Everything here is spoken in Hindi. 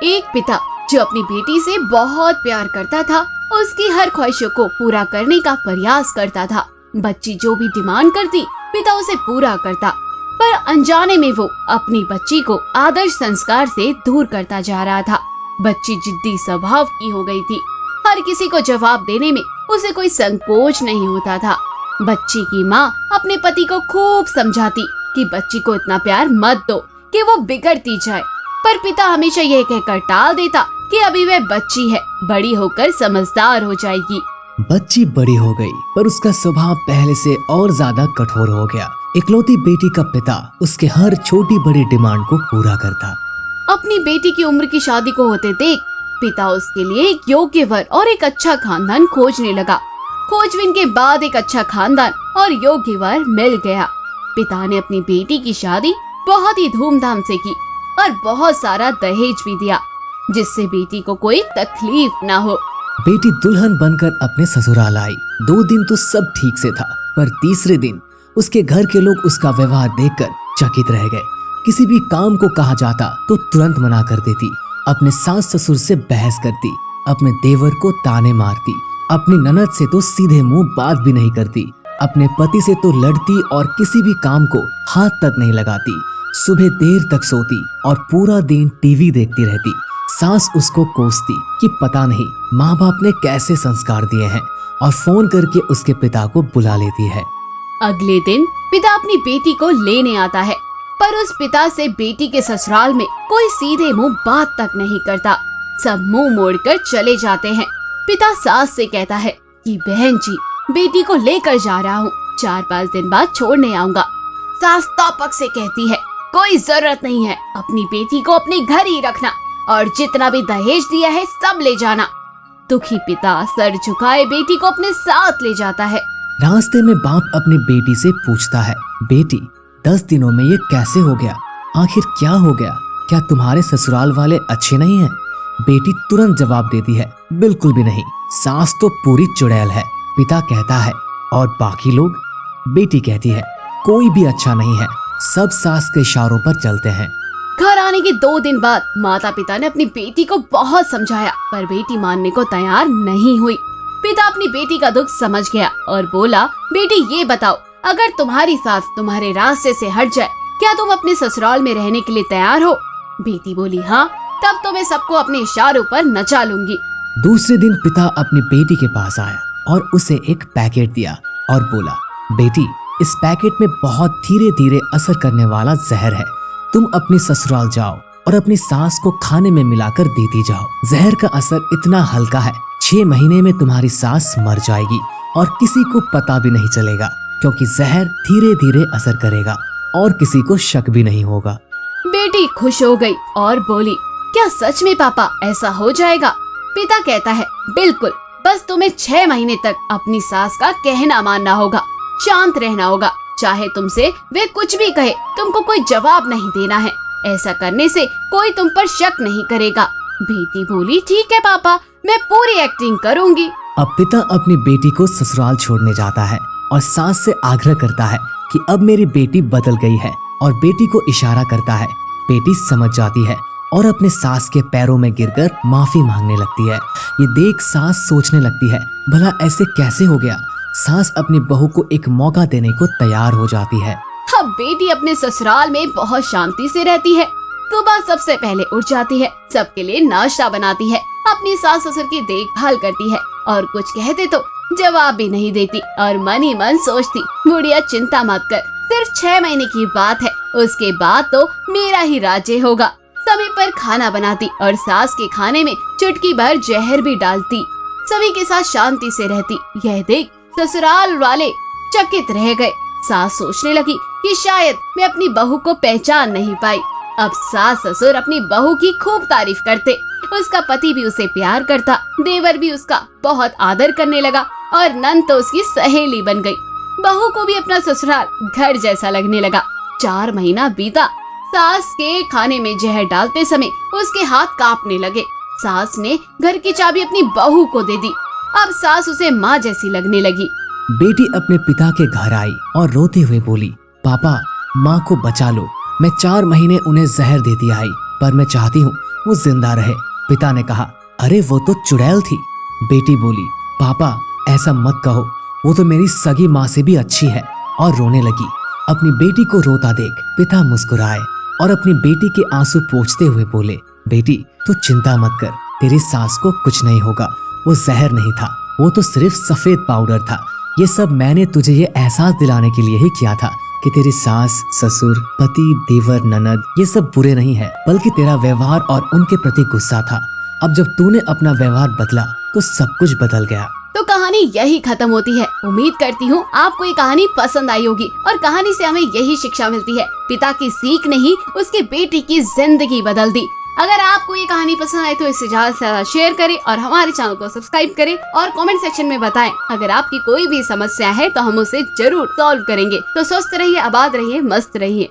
एक पिता जो अपनी बेटी से बहुत प्यार करता था, उसकी हर ख्वाहिशों को पूरा करने का प्रयास करता था। बच्ची जो भी डिमांड करती, पिता उसे पूरा करता, पर अनजाने में वो अपनी बच्ची को आदर्श संस्कार से दूर करता जा रहा था। बच्ची जिद्दी स्वभाव की हो गई थी। हर किसी को जवाब देने में उसे कोई संकोच नहीं होता था। बच्ची की माँ अपने पति को खूब समझाती कि बच्ची को इतना प्यार मत दो कि वो बिगड़ती जाए, पर पिता हमेशा यह कहकर टाल देता कि अभी वह बच्ची है, बड़ी होकर समझदार हो जाएगी। बच्ची बड़ी हो गई, पर उसका स्वभाव पहले से और ज्यादा कठोर हो गया। इकलौती बेटी का पिता उसके हर छोटी बड़ी डिमांड को पूरा करता। अपनी बेटी की उम्र की शादी को होते देख पिता उसके लिए एक योग्य वर और एक अच्छा खानदान खोजने लगा। खोजबीन के बाद एक अच्छा खानदान और योग्य वर मिल गया। पिता ने अपनी बेटी की शादी बहुत ही धूमधाम से की और बहुत सारा दहेज भी दिया, जिससे बेटी को कोई तकलीफ ना हो। बेटी दुल्हन बनकर अपने ससुराल आई। 2 दिन तो सब ठीक से था, पर तीसरे दिन उसके घर के लोग उसका व्यवहार देखकर चकित रह गए। किसी भी काम को कहा जाता तो तुरंत मना कर देती, अपने सास ससुर से बहस करती, अपने देवर को ताने मारती, अपनी ननद से तो सीधे मुंह बात भी नहीं करती, अपने पति से तो लड़ती और किसी भी काम को हाथ तक नहीं लगाती। सुबह देर तक सोती और पूरा दिन टीवी देखती रहती। सास उसको कोसती कि पता नहीं माँ बाप ने कैसे संस्कार दिए हैं, और फोन करके उसके पिता को बुला लेती है। अगले दिन पिता अपनी बेटी को लेने आता है, पर उस पिता से बेटी के ससुराल में कोई सीधे मुंह बात तक नहीं करता। सब मुंह मोड़कर चले जाते हैं। पिता सास से कहता है कि बहन जी, बेटी को लेकर जा रहा हूँ, 4-5 दिन बाद छोड़ने आऊंगा। सास तापक से कहती है, कोई जरूरत नहीं है, अपनी बेटी को अपने घर ही रखना और जितना भी दहेज दिया है सब ले जाना। दुखी पिता सर झुकाए बेटी को अपने साथ ले जाता है। रास्ते में बाप अपनी बेटी से पूछता है, बेटी 10 दिनों में ये कैसे हो गया? आखिर क्या हो गया? क्या तुम्हारे ससुराल वाले अच्छे नहीं हैं? बेटी तुरंत जवाब देती है, बिल्कुल भी नहीं, सास तो पूरी चुड़ैल है। पिता कहता है, और बाकी लोग? बेटी कहती है, कोई भी अच्छा नहीं है, सब सास के इशारों पर चलते हैं। घर आने के 2 दिन बाद माता पिता ने अपनी बेटी को बहुत समझाया, पर बेटी मानने को तैयार नहीं हुई। पिता अपनी बेटी का दुख समझ गया और बोला, बेटी ये बताओ, अगर तुम्हारी सास तुम्हारे रास्ते से हट जाए, क्या तुम अपने ससुराल में रहने के लिए तैयार हो? बेटी बोली, हाँ, तब तो मैं सबको अपने इशारों पर नचा लूंगी। दूसरे दिन पिता अपनी बेटी के पास आया और उसे एक पैकेट दिया और बोला, बेटी इस पैकेट में बहुत धीरे धीरे असर करने वाला जहर है। तुम अपनी ससुराल जाओ और अपनी सास को खाने में मिलाकर देती जाओ। जहर का असर इतना हल्का है, 6 महीने में तुम्हारी सास मर जाएगी और किसी को पता भी नहीं चलेगा, क्योंकि जहर धीरे धीरे असर करेगा और किसी को शक भी नहीं होगा। बेटी खुश हो गई और बोली, क्या सच में पापा ऐसा हो जाएगा? पिता कहता है, बिल्कुल, बस तुम्हें 6 महीने तक अपनी सास का कहना मानना होगा, शांत रहना होगा, चाहे तुमसे वे कुछ भी कहे, तुमको कोई जवाब नहीं देना है। ऐसा करने से कोई तुम पर शक नहीं करेगा। बेटी बोली, ठीक है पापा, मैं पूरी एक्टिंग करूंगी। अब पिता अपनी बेटी को ससुराल छोड़ने जाता है और सास से आग्रह करता है कि अब मेरी बेटी बदल गई है, और बेटी को इशारा करता है। बेटी समझ जाती है और अपने सास के पैरों में गिरकर माफी मांगने लगती है। ये देख सास सोचने लगती है, भला ऐसे कैसे हो गया? सास अपनी बहू को एक मौका देने को तैयार हो जाती है। अब बेटी अपने ससुराल में बहुत शांति से रहती है। सुबह सबसे पहले उठ जाती है, सबके लिए नाश्ता बनाती है, अपनी सास ससुर की देखभाल करती है, और कुछ कहते तो जवाब भी नहीं देती, और मन ही मन सोचती, बुढ़िया चिंता मत कर, सिर्फ 6 महीने की बात है, उसके बाद तो मेरा ही राज्य होगा। समय पर खाना बनाती और सास के खाने में चुटकी भर जहर भी डालती। सभी के साथ शांति से रहती। यह देख ससुराल वाले चकित रह गए। सास सोचने लगी कि शायद मैं अपनी बहू को पहचान नहीं पाई। अब सास ससुर अपनी बहू की खूब तारीफ करते। उसका पति भी उसे प्यार करता, देवर भी उसका बहुत आदर करने लगा, और नंद तो उसकी सहेली बन गई। बहू को भी अपना ससुराल घर जैसा लगने लगा। 4 महीना बीता। सास के खाने में जहर डालते समय उसके हाथ कांपने लगे। सास ने घर की चाबी अपनी बहू को दे दी। अब सास उसे माँ जैसी लगने लगी। बेटी अपने पिता के घर आई और रोते हुए बोली, पापा माँ को बचा लो, मैं 4 महीने उन्हें जहर देती आई पर मैं चाहती हूँ वो जिंदा रहे। पिता ने कहा, अरे वो तो चुड़ैल थी। बेटी बोली, पापा ऐसा मत कहो, वो तो मेरी सगी माँ से भी अच्छी है, और रोने लगी। अपनी बेटी को रोता देख पिता मुस्कुराए और अपनी बेटी के आंसू पोंछते हुए बोले, बेटी तू चिंता मत कर, तेरी सास को कुछ नहीं होगा, वो जहर नहीं था, वो तो सिर्फ सफेद पाउडर था। ये सब मैंने तुझे ये एहसास दिलाने के लिए ही किया था कि तेरी सास, ससुर, पति, देवर, ननद ये सब बुरे नहीं है, बल्कि तेरा व्यवहार और उनके प्रति गुस्सा था। अब जब तूने अपना व्यवहार बदला तो सब कुछ बदल गया। तो कहानी यही खत्म होती है। उम्मीद करती हूँ आपको ये कहानी पसंद आई होगी और कहानी से हमें यही शिक्षा मिलती है, पिता की सीख ने ही उसकी बेटी की जिंदगी बदल दी। अगर आपको ये कहानी पसंद आए तो इसे ज्यादा से ज्यादा शेयर करें और हमारे चैनल को सब्सक्राइब करें और कमेंट सेक्शन में बताएं। अगर आपकी कोई भी समस्या है तो हम उसे जरूर सॉल्व करेंगे। तो स्वस्थ रहिए, आबाद रहिए, मस्त रहिए।